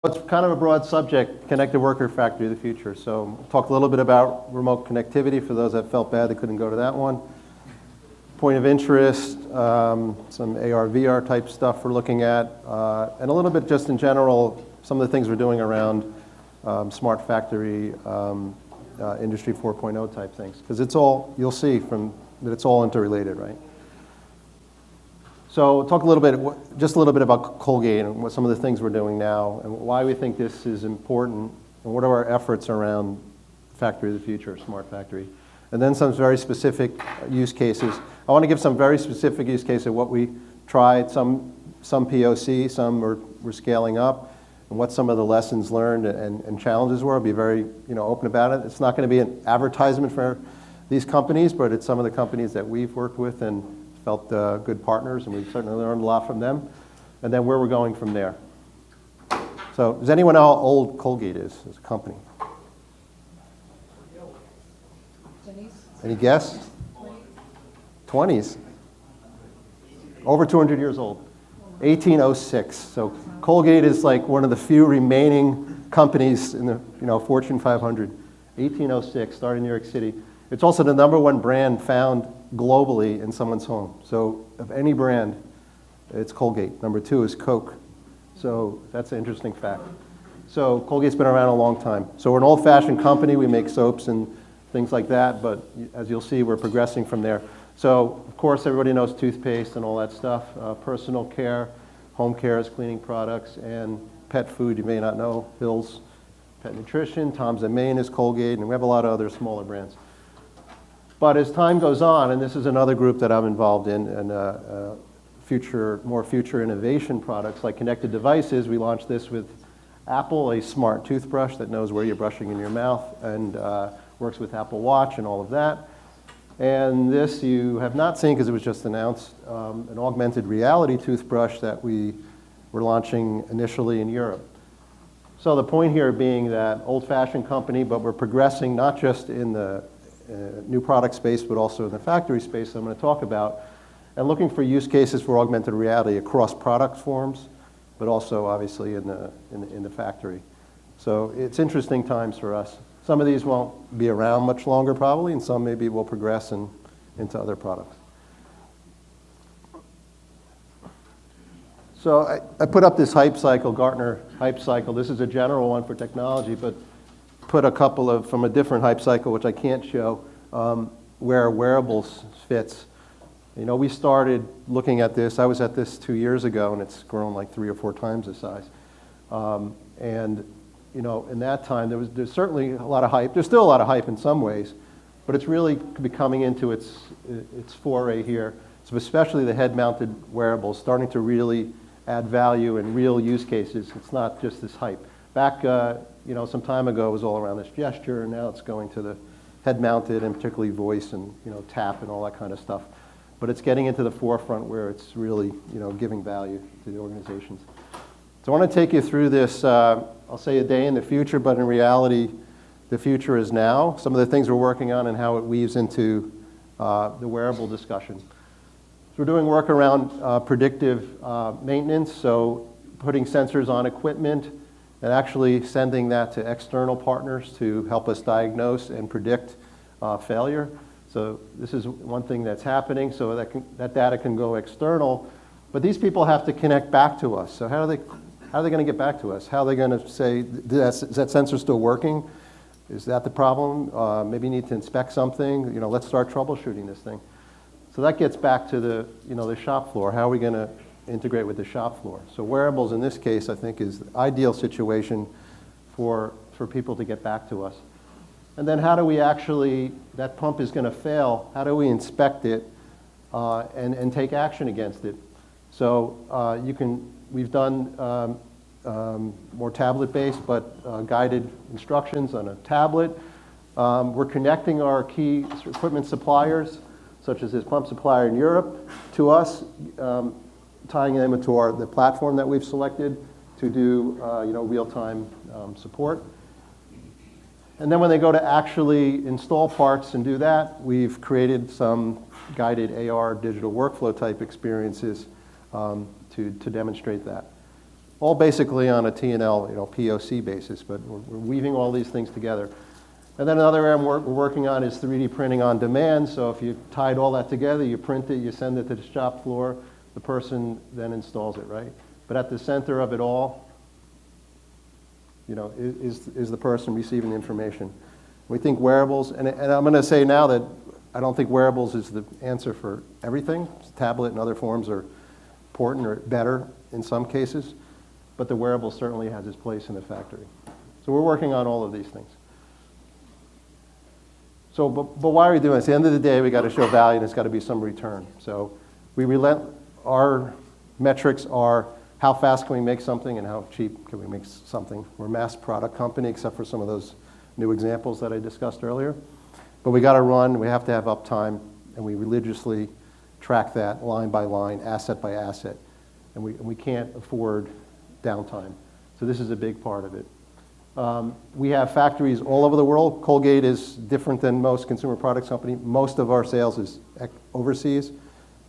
It's kind of a broad subject, connected worker factory of the future. So we'll talk a little bit about remote connectivity for those that felt bad they couldn't go to that one. Point of interest, some AR, VR type stuff we're looking at, and a little bit just in general, some of the things we're doing around smart factory, industry 4.0 type things. Because it's all, you'll see from that it's all interrelated, right? So talk a little bit, just a little bit about Colgate and what some of the things we're doing now and why we think this is important and what are our efforts around factory of the future, smart factory. And then some very specific use cases. I want to give some very specific use cases of what we tried, some POC, some we're scaling up, and what some of the lessons learned and challenges were. I'll be very open about it. It's not going to be an advertisement for these companies, but it's some of the companies that we've worked with and felt good partners, and we've certainly learned a lot from them. And then where we're going from there. So does anyone know how old Colgate is as a company? Any guess? 20s. Over 200 years old. 1806. So Colgate is like one of the few remaining companies in the Fortune 500. 1806, started in New York City. It's also the #1 brand found globally in someone's home. So of any brand, it's Colgate. #2 is Coke. So that's an interesting fact. So Colgate's been around a long time. So we're an old-fashioned company. We make soaps and things like that, but as you'll see, we're progressing from there. So of course, everybody knows toothpaste and all that stuff. Personal care, home care is cleaning products, and pet food, you may not know, Hill's Pet Nutrition, Tom's and Maine is Colgate, and we have a lot of other smaller brands. But as time goes on, and this is another group that I'm involved in, and more future innovation products like connected devices, we launched this with Apple, a smart toothbrush that knows where you're brushing in your mouth and works with Apple Watch and all of that. And this you have not seen because it was just announced, an augmented reality toothbrush that we were launching initially in Europe. So the point here being that old-fashioned company, but we're progressing not just in the new product space, but also in the factory space I'm going to talk about, and looking for use cases for augmented reality across product forms, but also obviously in the factory. So it's interesting times for us. Some of these won't be around much longer probably, and some maybe will progress into other products. So I put up this hype cycle, Gartner hype cycle. This is a general one for technology, but put a couple from a different hype cycle, which I can't show, where wearables fits. We started looking at this. I was at this 2 years ago, and it's grown like 3 or 4 times the size. In that time, there's certainly a lot of hype. There's still a lot of hype in some ways, but it's really becoming into its foray here. So especially the head-mounted wearables starting to really add value in real use cases. It's not just this hype. Back, some time ago, it was all around this gesture, and now it's going to the head-mounted and particularly voice and tap and all that kind of stuff. But it's getting into the forefront where it's really giving value to the organizations. So I want to take you through this. I'll say a day in the future, but in reality, the future is now. Some of the things we're working on and how it weaves into the wearable discussion. So we're doing work around predictive maintenance, so putting sensors on equipment and actually sending that to external partners to help us diagnose and predict failure. So this is one thing that's happening, so that data can go external, but these people have to connect back to us. So how are they going to get back to us? How are they going to say, is that sensor still working? Is that the problem? Maybe you need to inspect something. Let's start troubleshooting this thing. So that gets back to the shop floor. How are we going to integrate with the shop floor? So wearables in this case, I think, is the ideal situation for people to get back to us. And then how do we actually, that pump is going to fail, how do we inspect it and take action against it? So we've done more tablet-based, but guided instructions on a tablet. We're connecting our key equipment suppliers, such as this pump supplier in Europe, to us, tying them into the platform that we've selected to do real-time support. And then when they go to actually install parts and do that, we've created some guided AR digital workflow type experiences to demonstrate that. all basically on a T&L, POC basis, but we're weaving all these things together. And then another area we're working on is 3D printing on demand. So if you tied all that together, you print it, you send it to the shop floor, the person then installs it, right? But at the center of it all, is the person receiving the information. We think wearables, and I'm going to say now that I don't think wearables is the answer for everything. Tablet and other forms are important or better in some cases, but the wearable certainly has its place in the factory. So we're working on all of these things. So, but why are we doing this? At the end of the day, we got to show value, and it's got to be some return. So our metrics are how fast can we make something and how cheap can we make something. We're a mass product company, except for some of those new examples that I discussed earlier. But we got to run, we have to have uptime, and we religiously track that line by line, asset by asset. And we can't afford downtime. So this is a big part of it. We have factories all over the world. Colgate is different than most consumer products company. Most of our sales is overseas,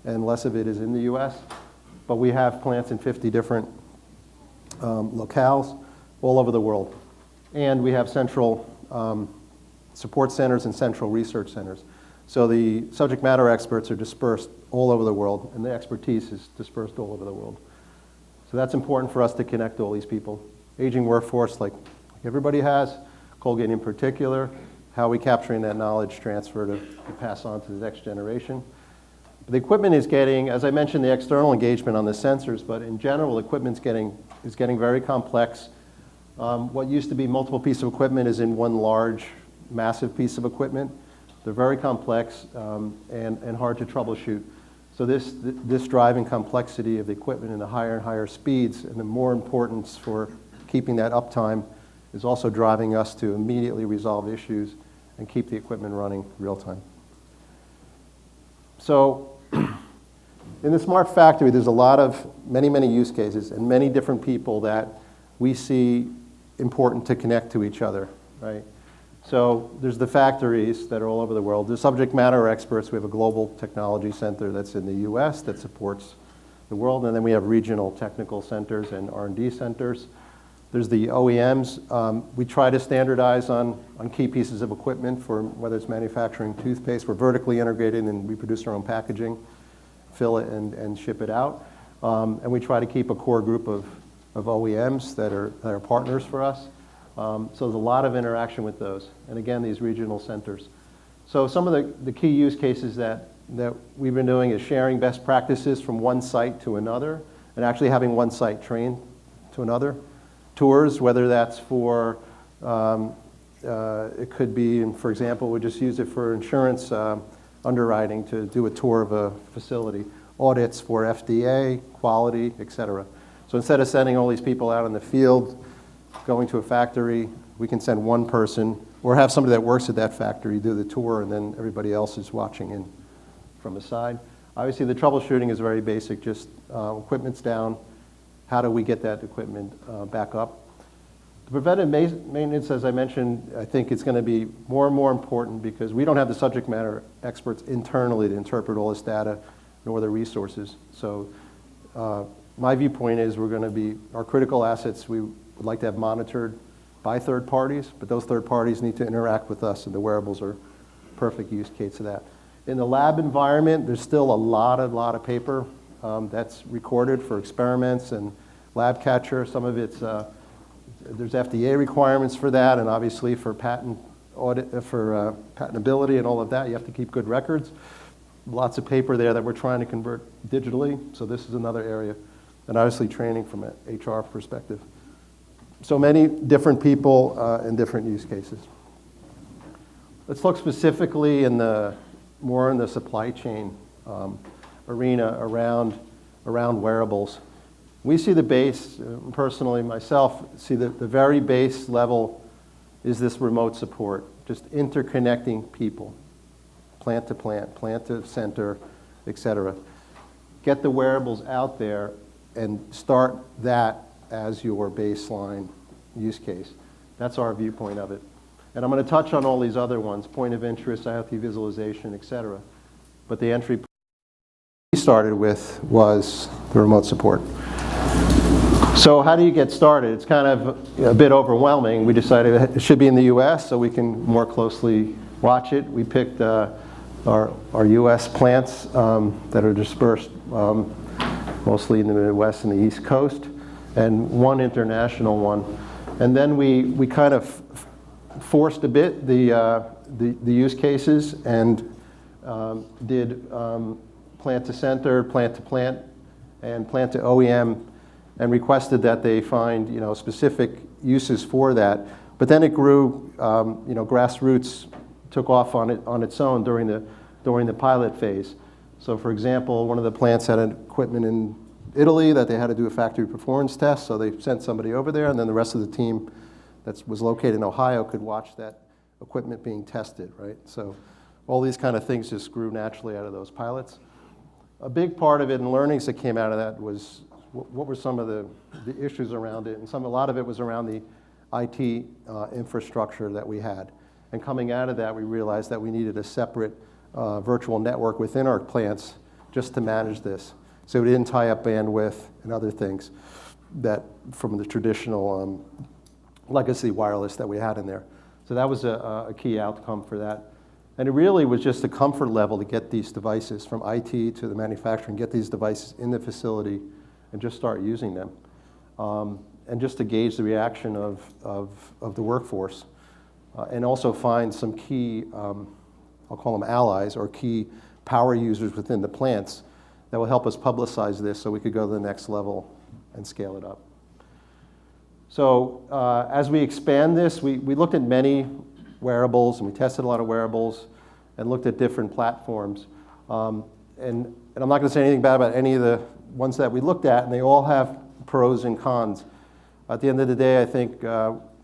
and less of it is in the US. But we have plants in 50 different locales all over the world. And we have central support centers and central research centers. So the subject matter experts are dispersed all over the world, and the expertise is dispersed all over the world. So that's important for us to connect all these people. Aging workforce, like everybody has, Colgate in particular, how are we capturing that knowledge transfer to pass on to the next generation. The equipment is getting, as I mentioned, the external engagement on the sensors, but in general, equipment is getting very complex. What used to be multiple pieces of equipment is in one large, massive piece of equipment. They're very complex and hard to troubleshoot. So this driving complexity of the equipment and the higher and higher speeds and the more importance for keeping that uptime is also driving us to immediately resolve issues and keep the equipment running real time. So in the smart factory, there's a lot of many use cases and many different people that we see important to connect to each other, right? So there's the factories that are all over the world. There's subject matter experts. We have a global technology center that's in the US that supports the world. And then we have regional technical centers and R&D centers. There's the OEMs. We try to standardize on key pieces of equipment for whether it's manufacturing toothpaste. We're vertically integrated and we produce our own packaging, fill it and ship it out. And we try to keep a core group of OEMs that are partners for us. So there's a lot of interaction with those. And again, these regional centers. So some of the key use cases that we've been doing is sharing best practices from one site to another and actually having one site train to another. Tours, whether that's for, it could be, for example, we just use it for insurance underwriting to do a tour of a facility. Audits for FDA, quality, et cetera. So instead of sending all these people out in the field, going to a factory, we can send one person or have somebody that works at that factory do the tour and then everybody else is watching in from the side. Obviously the troubleshooting is very basic, just equipment's down, how do we get that equipment back up? The preventive maintenance, as I mentioned, I think it's going to be more and more important because we don't have the subject matter experts internally to interpret all this data nor the resources. So my viewpoint is we're going to be, our critical assets we would like to have monitored by third parties, but those third parties need to interact with us, and the wearables are a perfect use case of that. In the lab environment, there's still a lot of paper that's recorded for experiments and lab capture. Some of it's, there's FDA requirements for that, and obviously for patent audit, for patentability and all of that, you have to keep good records. Lots of paper there that we're trying to convert digitally, so this is another area. And obviously training from an HR perspective. So many different people and different use cases. Let's look specifically more in the supply chain arena around wearables. We see the base, personally myself, see the very base level is this remote support, just interconnecting people, plant to plant, plant to center, et cetera. Get the wearables out there and start that as your baseline use case. That's our viewpoint of it. And I'm going to touch on all these other ones, point of interest, IoT visualization, et cetera. But the entry we started with was the remote support. So how do you get started? It's kind of a bit overwhelming. We decided it should be in the US so we can more closely watch it. We picked our US plants that are dispersed mostly in the Midwest and the East Coast, and one international one. And then we kind of forced a bit the use cases and did plant to center, plant to plant, and plant to OEM, and requested that they find specific uses for that. But then it grew, grassroots took off on its own during the pilot phase. So for example, one of the plants had equipment in Italy that they had to do a factory performance test, so they sent somebody over there, and then the rest of the team that was located in Ohio could watch that equipment being tested, right? So all these kind of things just grew naturally out of those pilots. A big part of it and learnings that came out of that was what were some of the issues around it, and a lot of it was around the IT infrastructure that we had. And coming out of that, we realized that we needed a separate virtual network within our plants just to manage this. So we didn't tie up bandwidth and other things that from the traditional legacy wireless that we had in there. So that was a key outcome for that. And it really was just a comfort level to get these devices from IT to the manufacturing, get these devices in the facility and just start using them. And just to gauge the reaction of the workforce. And also find some key, I'll call them allies, or key power users within the plants that will help us publicize this so we could go to the next level and scale it up. So as we expand this, we looked at many wearables, and we tested a lot of wearables and looked at different platforms. And I'm not going to say anything bad about any of the ones that we looked at, and they all have pros and cons. At the end of the day, I think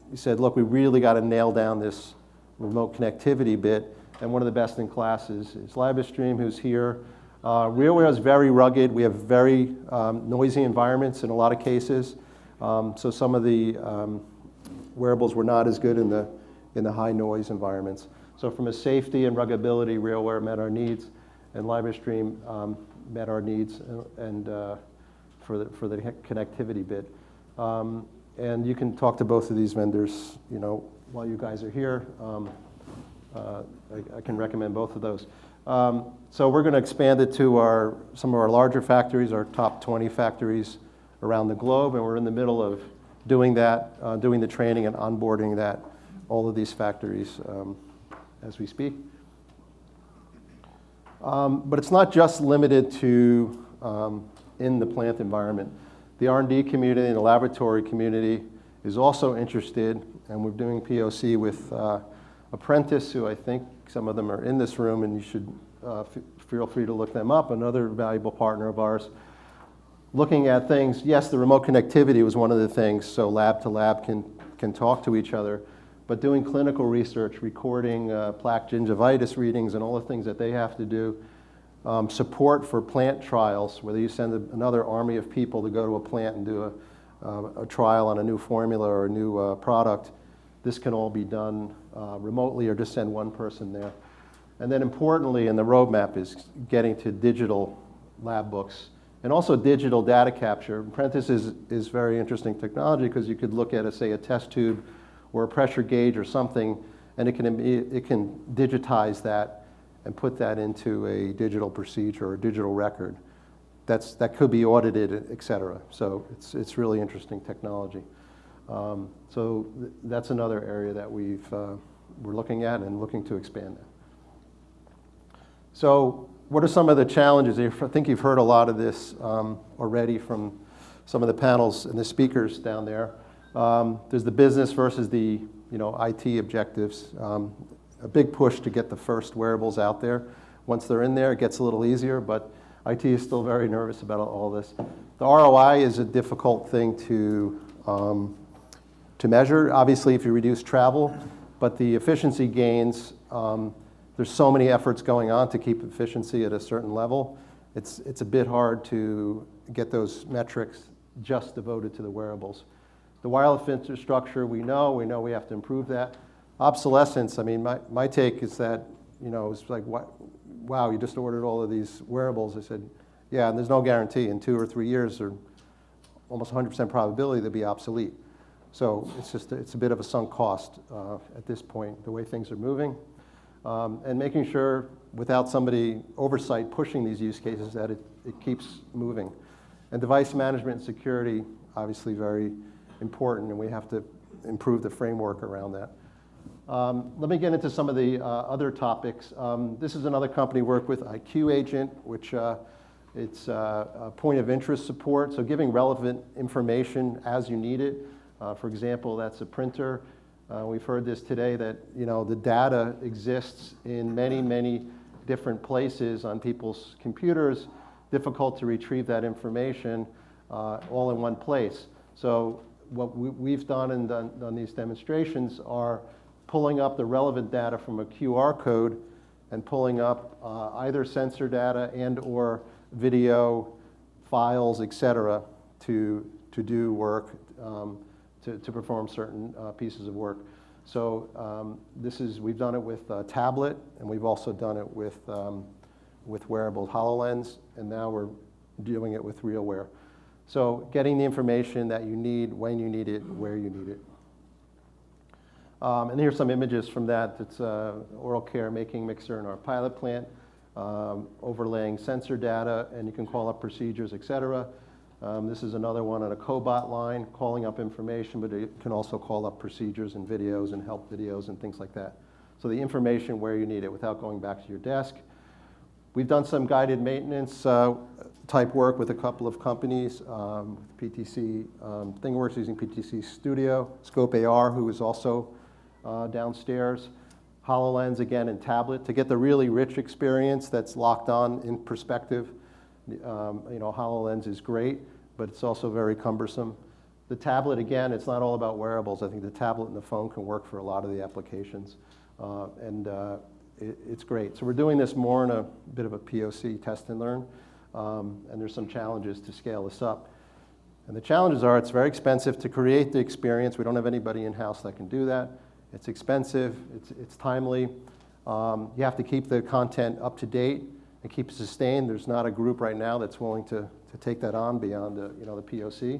we said, look, we really got to nail down this remote connectivity bit, and one of the best in class is LiveStream, who's here. RealWear is very rugged. We have very noisy environments in a lot of cases. So some of the wearables were not as good in the high noise environments. So from a safety and ruggability, RealWear met our needs, and LiveStream met our needs and for the connectivity bit. And you can talk to both of these vendors, while you guys are here. I can recommend both of those. So we're going to expand it to some of our larger factories, our top 20 factories around the globe, and we're in the middle of doing that, doing the training and onboarding all of these factories as we speak. But it's not just limited to in the plant environment. The R&D community and the laboratory community is also interested, and we're doing POC with Apprentice, who I think some of them are in this room, and you should feel free to look them up, another valuable partner of ours. Looking at things, yes, the remote connectivity was one of the things, so lab to lab can talk to each other, but doing clinical research, recording plaque gingivitis readings and all the things that they have to do, support for plant trials, whether you send another army of people to go to a plant and do a trial on a new formula or a new product, this can all be done remotely or just send one person there. And then importantly, in the roadmap is getting to digital lab books and also digital data capture. Apprentice is very interesting technology because you could look at, say, a test tube or a pressure gauge or something, and it can digitize that and put that into a digital procedure or a digital record. That could be audited, et cetera. So it's really interesting technology. So that's another area that we're looking at and looking to expand that. So what are some of the challenges? I think you've heard a lot of this already from some of the panels and the speakers down there. There's the business versus the IT objectives. A big push to get the first wearables out there. Once they're in there, it gets a little easier, but IT is still very nervous about all this. The ROI is a difficult thing to measure. Obviously, if you reduce travel, but the efficiency gains, there's so many efforts going on to keep efficiency at a certain level. It's a bit hard to get those metrics just devoted to the wearables. The wireless infrastructure, we know we have to improve that. Obsolescence, I mean, my take is that, it's like, wow, you just ordered all of these wearables. I said, yeah, and there's no guarantee. In 2 or 3 years, almost 100% probability they'll be obsolete. So it's a bit of a sunk cost at this point, the way things are moving. And making sure, without somebody oversight pushing these use cases, that it keeps moving. And device management and security, obviously very important, and we have to improve the framework around that. Let me get into some of the other topics. This is another company we work with, IQ Agent, which it's a point of interest support, so giving relevant information as you need it. For example, that's a printer. We've heard this today that the data exists in many, many different places on people's computers. Difficult to retrieve that information all in one place. So what we've done and done these demonstrations are pulling up the relevant data from a QR code and pulling up either sensor data and or video files, etc., to do work, to perform certain pieces of work. So we've done it with tablet, and we've also done it with wearable HoloLens, and now we're doing it with RealWear. So getting the information that you need, when you need it, where you need it. And here's some images from that. It's oral care making mixer in our pilot plant, overlaying sensor data, and you can call up procedures, etc. This is another one on a cobot line, calling up information, but it can also call up procedures and videos and help videos and things like that. So the information where you need it without going back to your desk. We've done some guided maintenance type work with a couple of companies, PTC, ThingWorks using PTC Studio, Scope AR, who is also downstairs, HoloLens again and tablet to get the really rich experience that's locked on in perspective. HoloLens is great, but it's also very cumbersome. The tablet, again, it's not all about wearables. I think the tablet and the phone can work for a lot of the applications, it's great. So we're doing this more in a bit of a POC, test and learn, and there's some challenges to scale this up. And the challenges are it's very expensive to create the experience. We don't have anybody in-house that can do that. It's expensive, it's timely. You have to keep the content up to date and keep it sustained. There's not a group right now that's willing to take that on beyond the POC.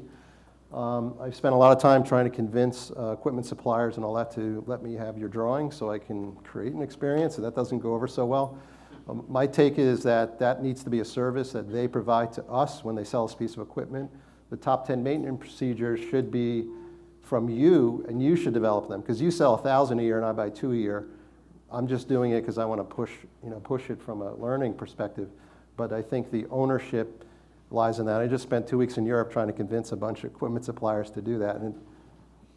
I've spent a lot of time trying to convince equipment suppliers and all that to let me have your drawings so I can create an experience, and that doesn't go over so well. My take is that needs to be a service that they provide to us when they sell us a piece of equipment. The top 10 maintenance procedures should be from you, and you should develop them, because you sell 1,000 a year and I buy 2 a year. I'm just doing it because I want to push it from a learning perspective, but I think the ownership lies in that. I just spent 2 weeks in Europe trying to convince a bunch of equipment suppliers to do that, and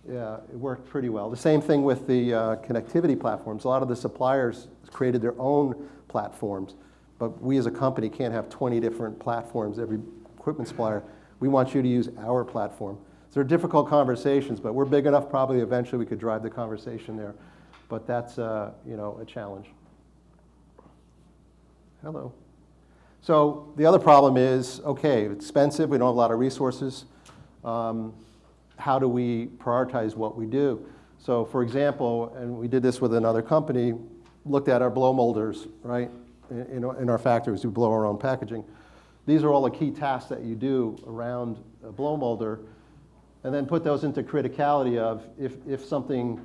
yeah, it worked pretty well. The same thing with the connectivity platforms. A lot of the suppliers created their own platforms, but we as a company can't have 20 different platforms, every equipment supplier. We want you to use our platform. So they're difficult conversations, but we're big enough probably eventually we could drive the conversation there. But that's a challenge. Hello. So the other problem is, okay, it's expensive, we don't have a lot of resources. How do we prioritize what we do? So for example, and we did this with another company, looked at our blow molders, right? In our factories, we blow our own packaging. These are all the key tasks that you do around a blow molder, and then put those into criticality of if something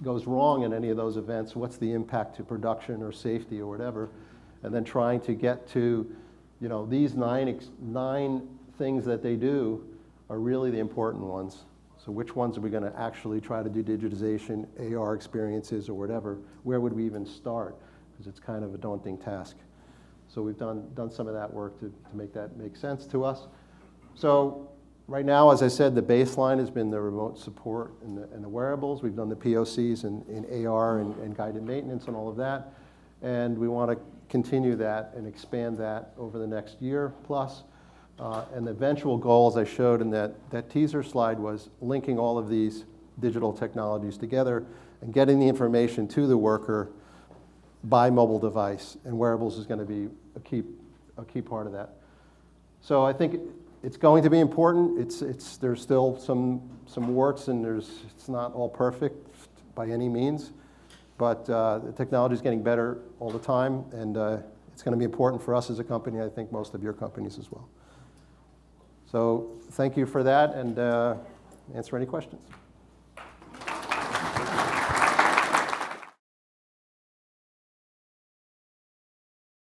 goes wrong in any of those events, what's the impact to production or safety or whatever, and then trying to get to, these nine things that they do are really the important ones. So which ones are we going to actually try to do digitization, AR experiences or whatever? Where would we even start? Because it's kind of a daunting task. So we've done some of that work to make that make sense to us. So right now, as I said, the baseline has been the remote support and the wearables. We've done the POCs in AR and guided maintenance and all of that. And we want to continue that and expand that over the next year plus. And the eventual goal, as I showed in that teaser slide, was linking all of these digital technologies together and getting the information to the worker by mobile device. And wearables is going to be a key part of that. So I think it's going to be important. There's still some warts, and it's not all perfect by any means, but the technology is getting better all the time, and it's going to be important for us as a company. I think most of your companies as well. So thank you for that, and answer any questions.